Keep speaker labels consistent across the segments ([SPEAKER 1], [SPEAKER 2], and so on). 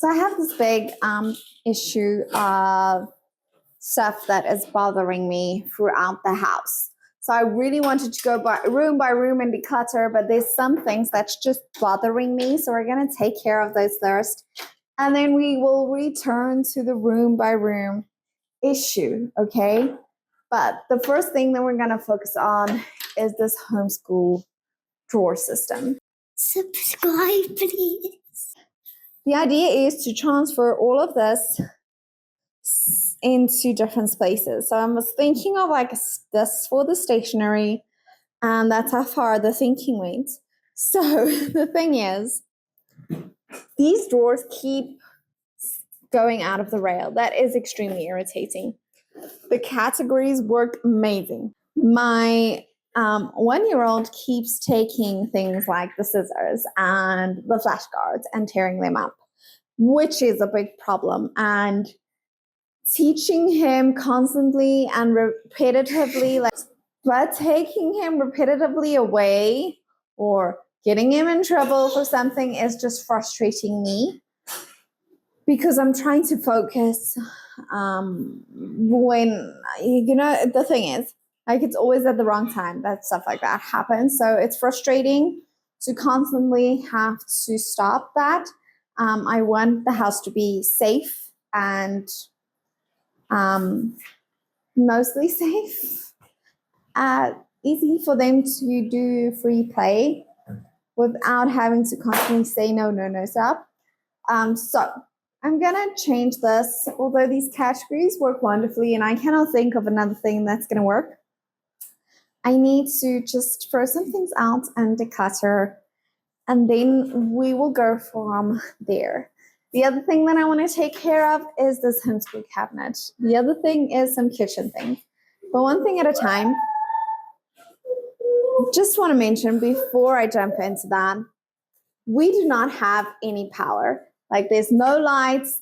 [SPEAKER 1] So I have this big issue of stuff that is bothering me throughout the house. So I really wanted to go by room and declutter, but there's some things that's just bothering me. So we're going to take care of those first. And then we will return to the room by room issue, okay? But the first thing that we're going to focus on is this homeschool drawer system.
[SPEAKER 2] Subscribe, please.
[SPEAKER 1] The idea is to transfer all of this into different spaces. So I was thinking of like this for the stationery, and that's how far the thinking went. So the thing is, these drawers keep going out of the rail. That is extremely irritating. The categories work amazing. My 1-year-old keeps taking things like the scissors and the flashcards and tearing them up, which is a big problem. And teaching him constantly and repetitively, but taking him repetitively away or getting him in trouble for something is just frustrating me, because I'm trying to focus when, the thing is, like, it's always at the wrong time that stuff like that happens. So it's frustrating to constantly have to stop that. I want the house to be safe and mostly safe. Easy for them to do free play without having to constantly say no, stop. So I'm gonna change this, although these categories work wonderfully and I cannot think of another thing that's gonna work. I need to just throw some things out and declutter, and then we will go from there. The other thing that I want to take care of is this homeschool cabinet. The other thing is some kitchen things. But one thing at a time. Just want to mention before I jump into that, we do not have any power. Like, there's no lights.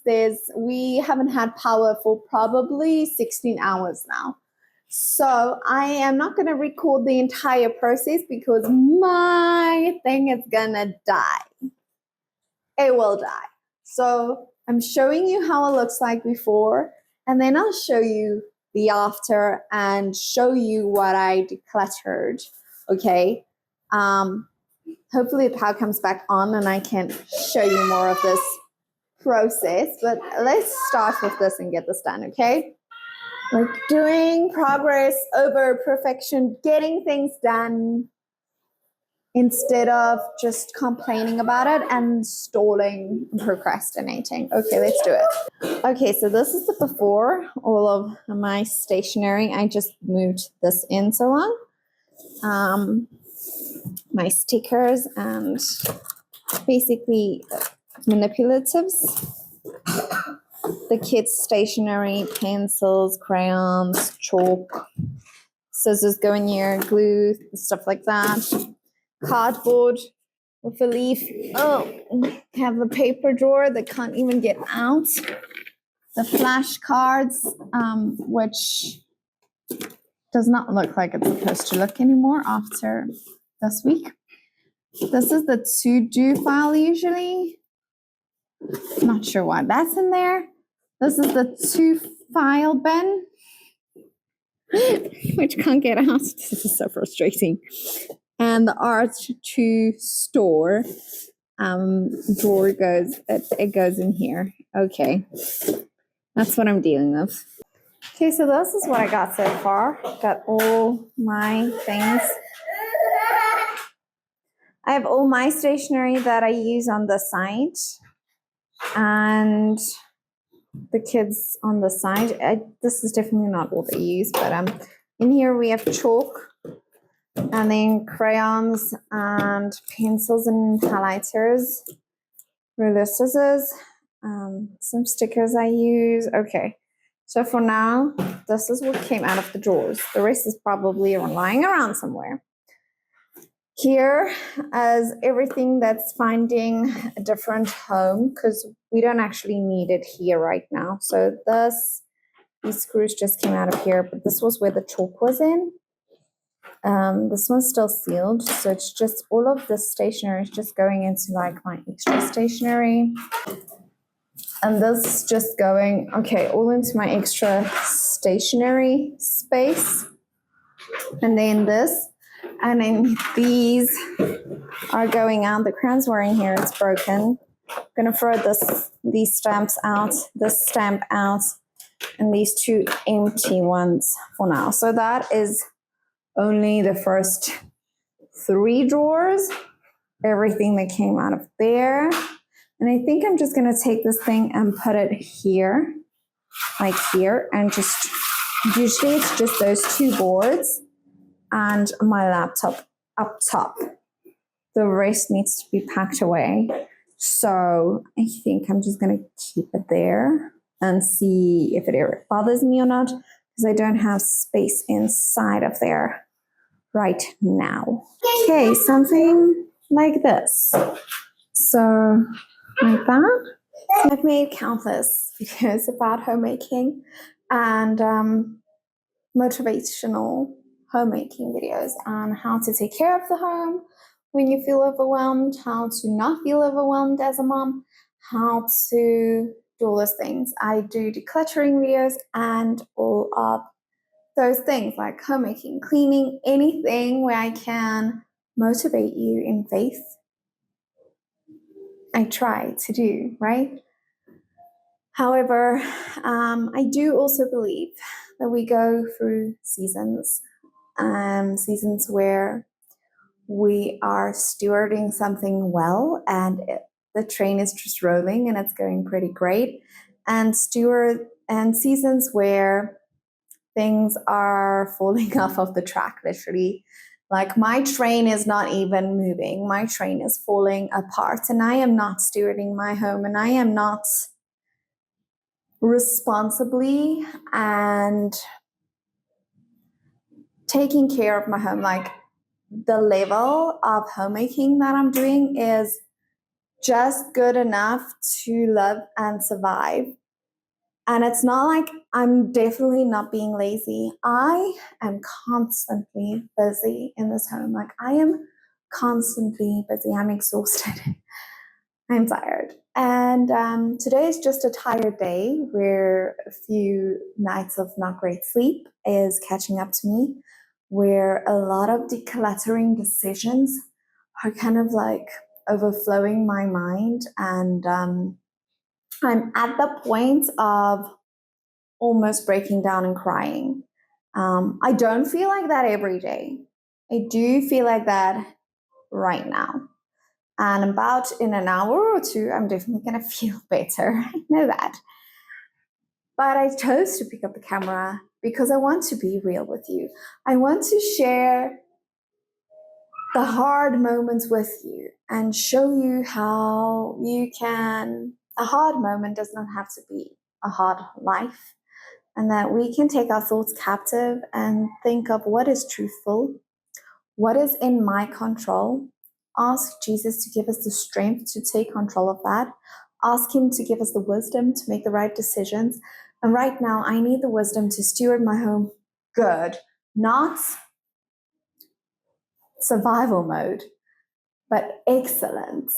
[SPEAKER 1] We haven't had power for probably 16 hours now. So I am not going to record the entire process because my thing is going to die. It will die. So I'm showing you how it looks like before, and then I'll show you the after and show you what I decluttered, okay? Hopefully the power comes back on and I can show you more of this process, but let's start with this and get this done, okay? Like, doing progress over perfection, getting things done instead of just complaining about it and stalling and procrastinating. Okay, let's do it. Okay, so this is the before, all of my stationery. I just moved this in so long. My stickers and basically manipulatives. The kids' stationery, pencils, crayons, chalk, scissors go in here, glue, stuff like that. Cardboard with a leaf. Oh, have the paper drawer that can't even get out. The flashcards, which does not look like it's supposed to look anymore after this week. This is the to-do file usually. Not sure why that's in there. This is the to-file bin, which can't get out. This is so frustrating. And the art to store drawer it goes in here. Okay, that's what I'm dealing with. Okay, so this is what I got so far. Got all my things. I have all my stationery that I use on the side, and the kids on the side. This is definitely not all they use, but in here we have chalk, and then crayons and pencils and highlighters, ruler, scissors, some stickers I use. Okay, so for now, this is what came out of the drawers. The rest is probably lying around somewhere. Here is everything that's finding a different home, because we don't actually need it here right now. So these screws just came out of here, but this was where the chalk was in. This one's still sealed, so it's just all of this stationery is just going into like my extra stationery. And this is just going, okay, all into my extra stationery space. And then this, and then these are going out. The crown's wearing here, it's broken. I'm gonna throw these stamps out, this stamp out, and these two empty ones for now. So that is only the first 3 drawers, everything that came out of there. And I think I'm just gonna take this thing and put it here, like here, and just, usually it's just those 2 boards and my laptop up top. The rest needs to be packed away. So I think I'm just gonna keep it there and see if it bothers me or not, because I don't have space inside of there right now. Okay, something like this. So like that. So I've made countless videos about homemaking and motivational homemaking videos on how to take care of the home when you feel overwhelmed, how to not feel overwhelmed as a mom, how to do all those things. I do decluttering videos and all of those things like homemaking, cleaning, anything where I can motivate you in faith. I try to do, right? However, I do also believe that we go through seasons, seasons where we are stewarding something well and the train is just rolling and it's going pretty great, and seasons where things are falling off of the track, literally. Like my train is not even moving. My train is falling apart and I am not stewarding my home and I am not responsibly and taking care of my home. Like the level of homemaking that I'm doing is just good enough to live and survive. And it's not like I'm definitely not being lazy. I am constantly busy in this home. Like I am constantly busy. I'm exhausted. I'm tired. And today is just a tired day where a few nights of not great sleep is catching up to me, where a lot of decluttering decisions are kind of like overflowing my mind. And I'm at the point of almost breaking down and crying. I don't feel like that every day. I do feel like that right now. And about in an hour or 2, I'm definitely going to feel better. I know that. But I chose to pick up the camera because I want to be real with you. I want to share the hard moments with you and show you how you can, a hard moment does not have to be a hard life, and that we can take our thoughts captive and think of what is truthful, what is in my control. Ask Jesus to give us the strength to take control of that. Ask Him to give us the wisdom to make the right decisions. And right now, I need the wisdom to steward my home good, not survival mode, but excellence.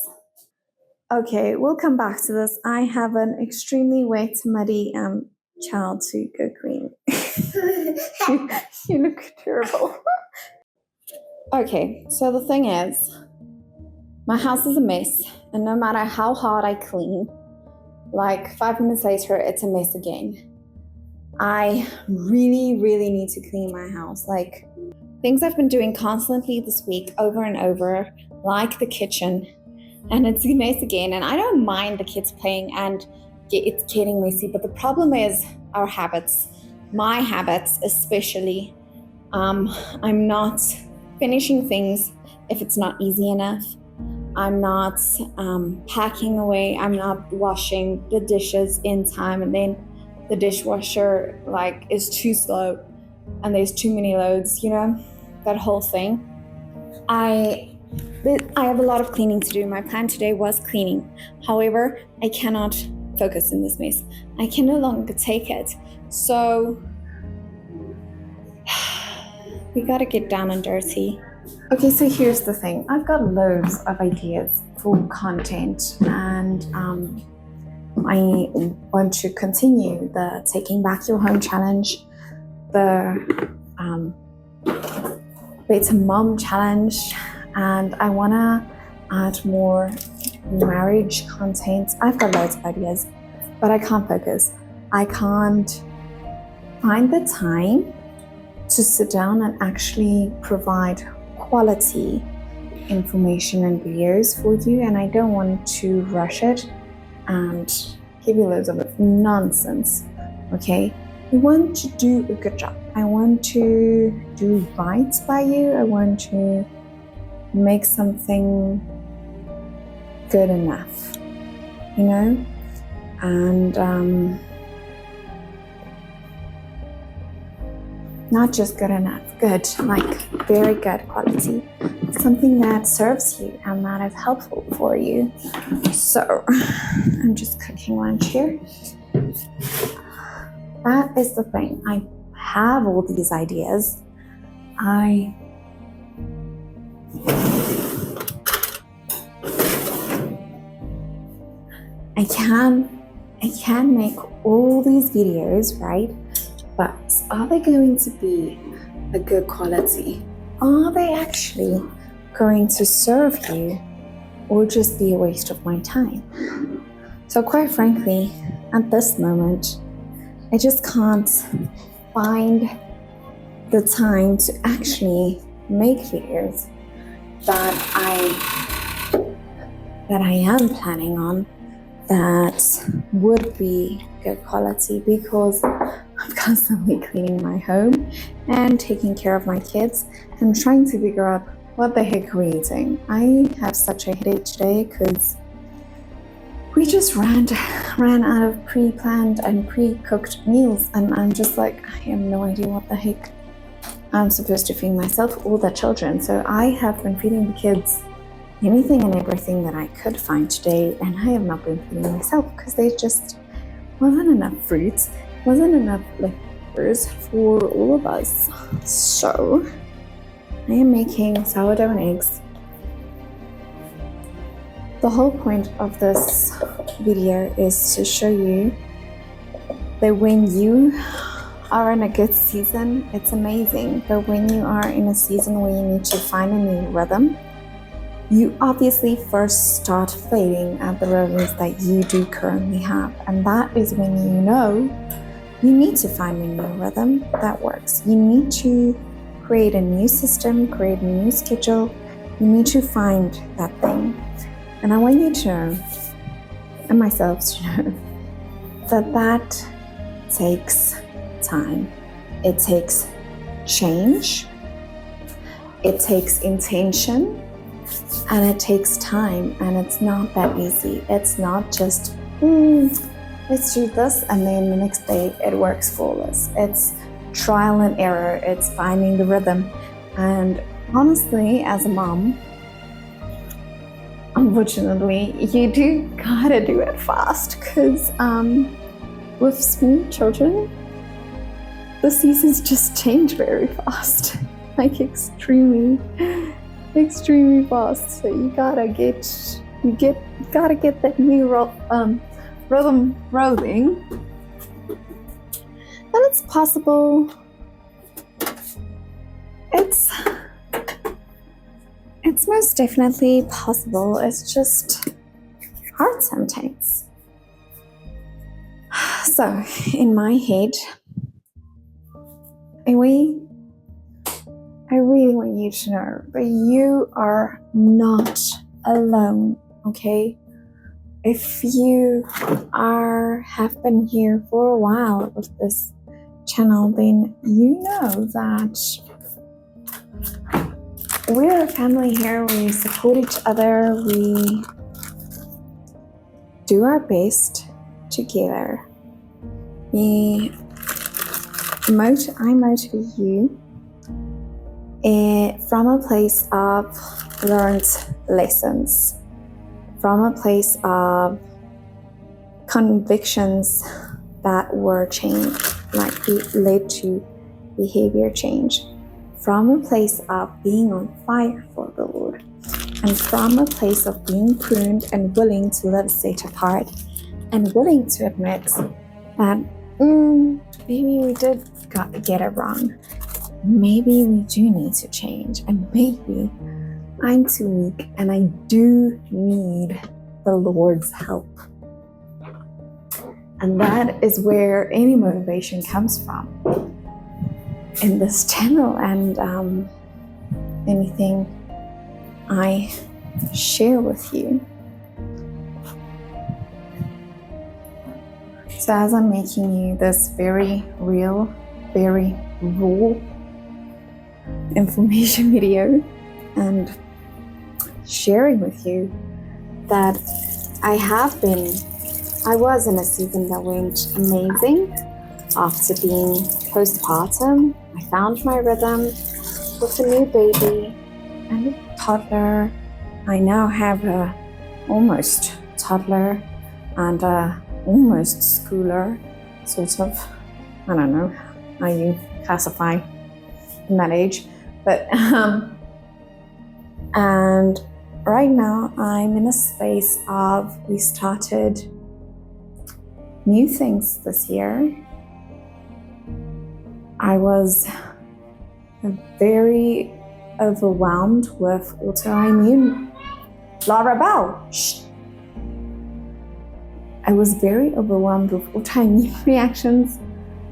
[SPEAKER 1] Okay, we'll come back to this. I have an extremely wet, muddy child to go clean. You look terrible. Okay, so the thing is, my house is a mess, and no matter how hard I clean, like 5 minutes later, it's a mess again. I really, really need to clean my house. Like things I've been doing constantly this week over and over, like the kitchen, and it's a mess again. And I don't mind the kids playing and it's getting messy, but the problem is our habits, my habits especially. I'm not finishing things if it's not easy enough. I'm not packing away. I'm not washing the dishes in time, and then the dishwasher like is too slow and there's too many loads, that whole thing. I have a lot of cleaning to do. My plan today was cleaning. However, I cannot focus in this mess. I can no longer take it. So we gotta get down and dirty. Okay, so here's the thing. I've got loads of ideas for content, and I want to continue the Taking Back Your Home challenge, the Better Mom challenge, and I want to add more marriage content. I've got loads of ideas, but I can't focus. I can't find the time to sit down and actually provide quality information and videos for you, and I don't want to rush it and give you loads of nonsense. Okay, I want to do a good job. I want to do right by you. I want to make something good enough, you know, and not just good enough, good, like very good quality, something that serves you and that is helpful for you. So I'm just cooking lunch here. That is the thing. I have all these ideas. I can make all these videos, right? But are they going to be a good quality? Are they actually going to serve you, or just be a waste of my time? So quite frankly, at this moment, I just can't find the time to actually make videos that I am planning on that would be good quality, because I'm constantly cleaning my home and taking care of my kids and trying to figure out what the heck we're eating. I have such a headache today because we just ran out of pre-planned and pre-cooked meals, and I'm just like, I have no idea what the heck I'm supposed to feed myself or the children. So I have been feeding the kids anything and everything that I could find today, and I have not been feeding myself because there just wasn't enough fruits, wasn't enough leftovers for all of us. So I am making sourdough and eggs. The whole point of this video is to show you that when you are in a good season, it's amazing. But when you are in a season where you need to find a new rhythm, you obviously first start failing at the rhythms that you do currently have. And that is when you know you need to find a new rhythm that works. You need to create a new system, create a new schedule. You need to find that thing. And I want you to know, and myself to know, that takes time. It takes change. It takes intention. And it takes time, and it's not that easy. It's not just, let's do this, and then the next day it works for us. It's trial and error. It's finding the rhythm. And honestly, as a mom, unfortunately, you do gotta do it fast, because with small children, the seasons just change very fast, like extremely fast. So you gotta get that new rhythm rolling. And it's possible. It's most definitely possible. It's just hard sometimes. So in my head, I really want you to know that you are not alone, okay? If you have been here for a while with this channel, then you know that we're a family here. We support each other. We do our best together. I motivate you from a place of learned lessons, from a place of convictions that were changed, like led to behavior change, from a place of being on fire for the Lord, and from a place of being pruned and willing to live set apart and willing to admit that maybe we did get it wrong. Maybe we do need to change, and maybe I'm too weak and I do need the Lord's help. And that is where any motivation comes from in this channel, and anything I share with you. So as I'm making you this very real, very raw information video and sharing with you that I was in a season that went amazing after being postpartum. I found my rhythm with a new baby and a toddler. I now have a almost toddler and a almost schooler, sort of. I don't know how you classify in that age, but and right now I'm in a space of, we started new things this year. I was very overwhelmed with autoimmune. Laura Bell, shh. I was very overwhelmed with autoimmune reactions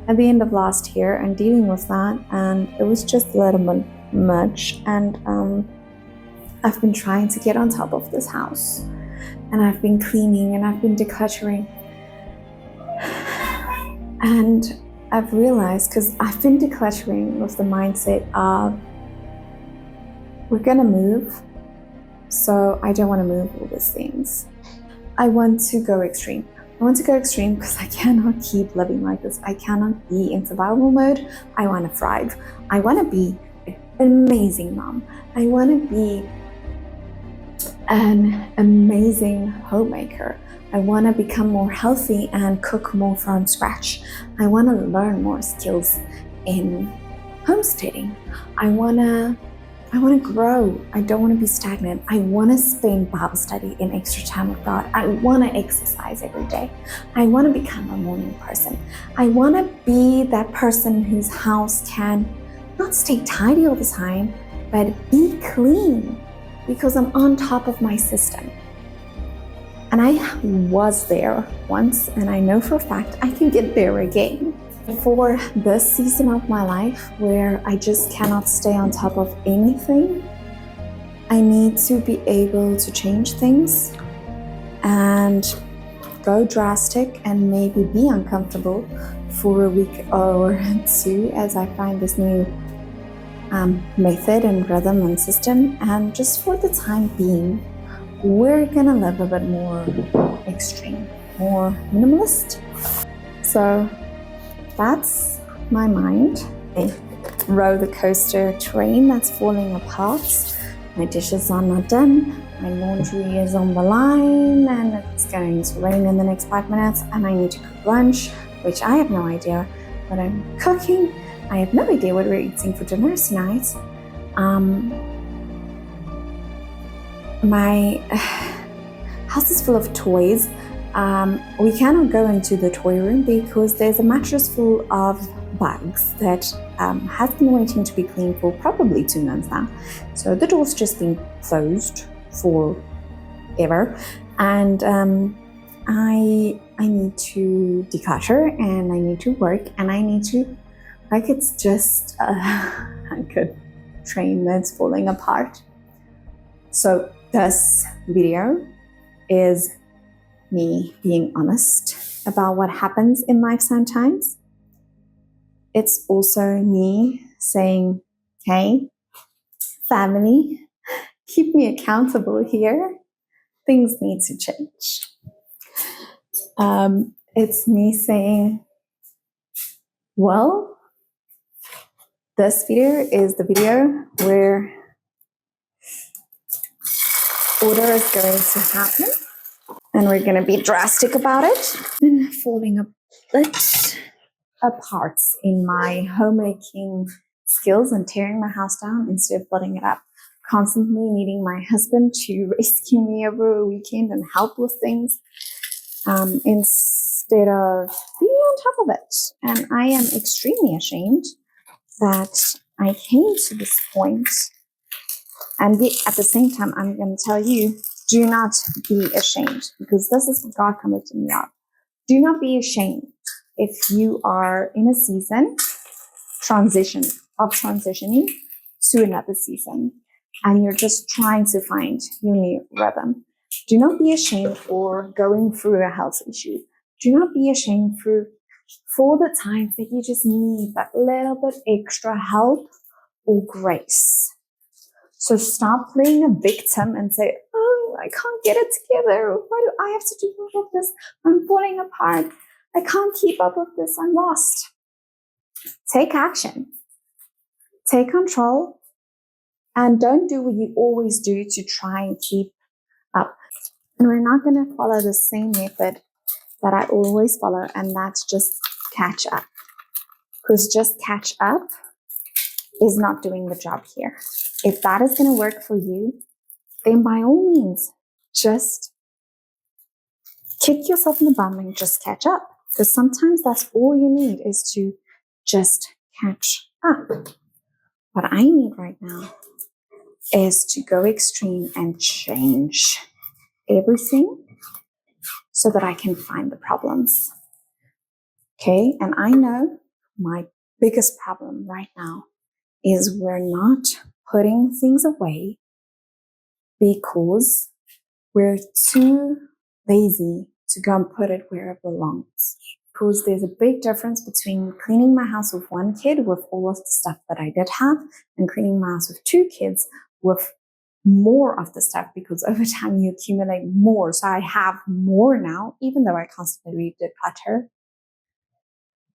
[SPEAKER 1] at the end of last year and dealing with that, and it was just a little bit much. And I've been trying to get on top of this house, and I've been cleaning and I've been decluttering, and I've realized, because I've been decluttering with the mindset of, we're gonna move, so I don't want to move all these things. I want to go extreme. I want to go extreme because I cannot keep living like this. I cannot be in survival mode. I want to thrive. I want to be an amazing mom. I want to be an amazing homemaker. I want to become more healthy and cook more from scratch. I want to learn more skills in homesteading. I want to grow. I don't want to be stagnant. I want to spend Bible study and extra time with God. I want to exercise every day. I want to become a morning person. I want to be that person whose house can not stay tidy all the time, but be clean because I'm on top of my system. And I was there once, and I know for a fact I can get there again. For this season of my life where I just cannot stay on top of anything, I need to be able to change things and go drastic and maybe be uncomfortable for a week or two as I find this new method and rhythm and system. And just for the time being, we're gonna live a bit more extreme, more minimalist. So that's my mind. A roller coaster train that's falling apart. My dishes are not done. My laundry is on the line, and it's going to rain in the next 5 minutes, and I need to cook lunch, which I have no idea what I'm cooking. I have no idea what we're eating for dinner tonight. My house is full of toys. We cannot go into the toy room because there's a mattress full of bugs that has been waiting to be cleaned for probably 2 months now. So the door's just been closed forever. And I need to declutter, and I need to work, and I need to, like, it's just like a train that's falling apart. So this video is me being honest about what happens in life sometimes. It's also me saying, hey, family, keep me accountable here. Things need to change. It's me saying, well, this video is the video where order is going to happen. And we're going to be drastic about it. And falling a bit apart in my homemaking skills and tearing my house down instead of building it up. Constantly needing my husband to rescue me over a weekend and help with things. instead of being on top of it. And I am extremely ashamed that I came to this point. And at the same time, I'm going to tell you, do not be ashamed, because this is what God convicted me of. Do not be ashamed if you are in a season transitioning to another season, and you're just trying to find your new rhythm. Do not be ashamed for going through a health issue. Do not be ashamed for the times that you just need that little bit extra help or grace. So stop playing a victim and say, oh, I can't get it together. Why do I have to do all of this? I'm falling apart. I can't keep up with this. I'm lost. Take action. Take control. And don't do what you always do to try and keep up. And we're not going to follow the same method that I always follow, and that's just catch up. Because just catch up is not doing the job here. If that is going to work for you, then by all means, just kick yourself in the bum and just catch up. Because sometimes that's all you need, is to just catch up. What I need right now is to go extreme and change everything so that I can find the problems. Okay, and I know my biggest problem right now is we're not putting things away because we're too lazy to go and put it where it belongs. Because there's a big difference between cleaning my house with one kid with all of the stuff that I did have, and cleaning my house with two kids with more of the stuff, because over time you accumulate more. So I have more now, even though I constantly declutter,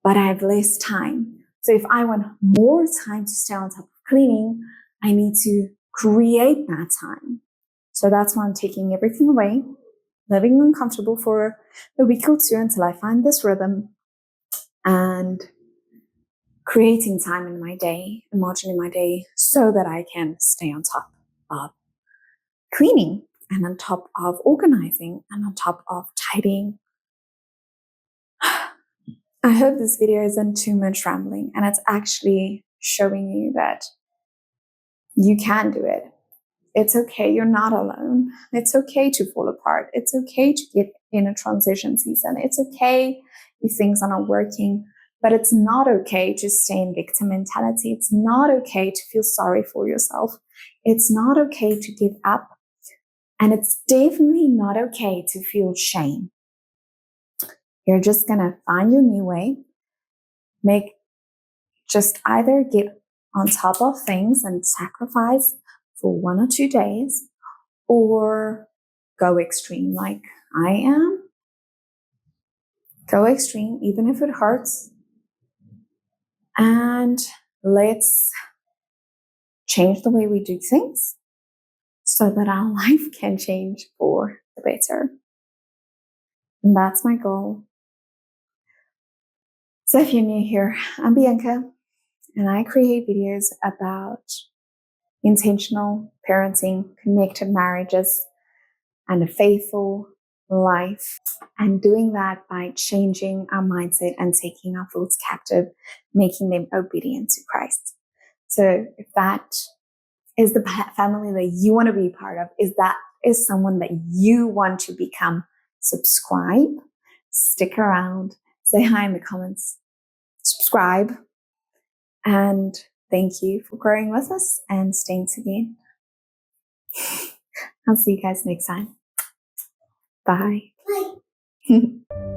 [SPEAKER 1] but I have less time. So if I want more time to stay on top of cleaning, I need to create that time. So that's why I'm taking everything away, living uncomfortable for a week or two until I find this rhythm, and creating time in my day and margin in my day so that I can stay on top of cleaning and on top of organizing and on top of tidying. I hope this video isn't too much rambling, and it's actually showing you that you can do it. It's okay. You're not alone. It's okay to fall apart. It's okay to get in a transition season. It's okay if things are not working, but it's not okay to stay in victim mentality. It's not okay to feel sorry for yourself. It's not okay to give up. And it's definitely not okay to feel shame. You're just going to find your new way. Just either get on top of things and sacrifice for 1 or 2 days, or go extreme like I am. Go extreme, even if it hurts. And let's change the way we do things so that our life can change for the better. And that's my goal. So if you're new here, I'm Bianca, and I create videos about intentional parenting, connected marriages, and a faithful life. And doing that by changing our mindset and taking our thoughts captive, making them obedient to Christ. So if that is the family that you want to be part of, is someone that you want to become, subscribe, stick around, say hi in the comments, subscribe, and thank you for growing with us and staying together. I'll see you guys next time. Bye.
[SPEAKER 2] Bye.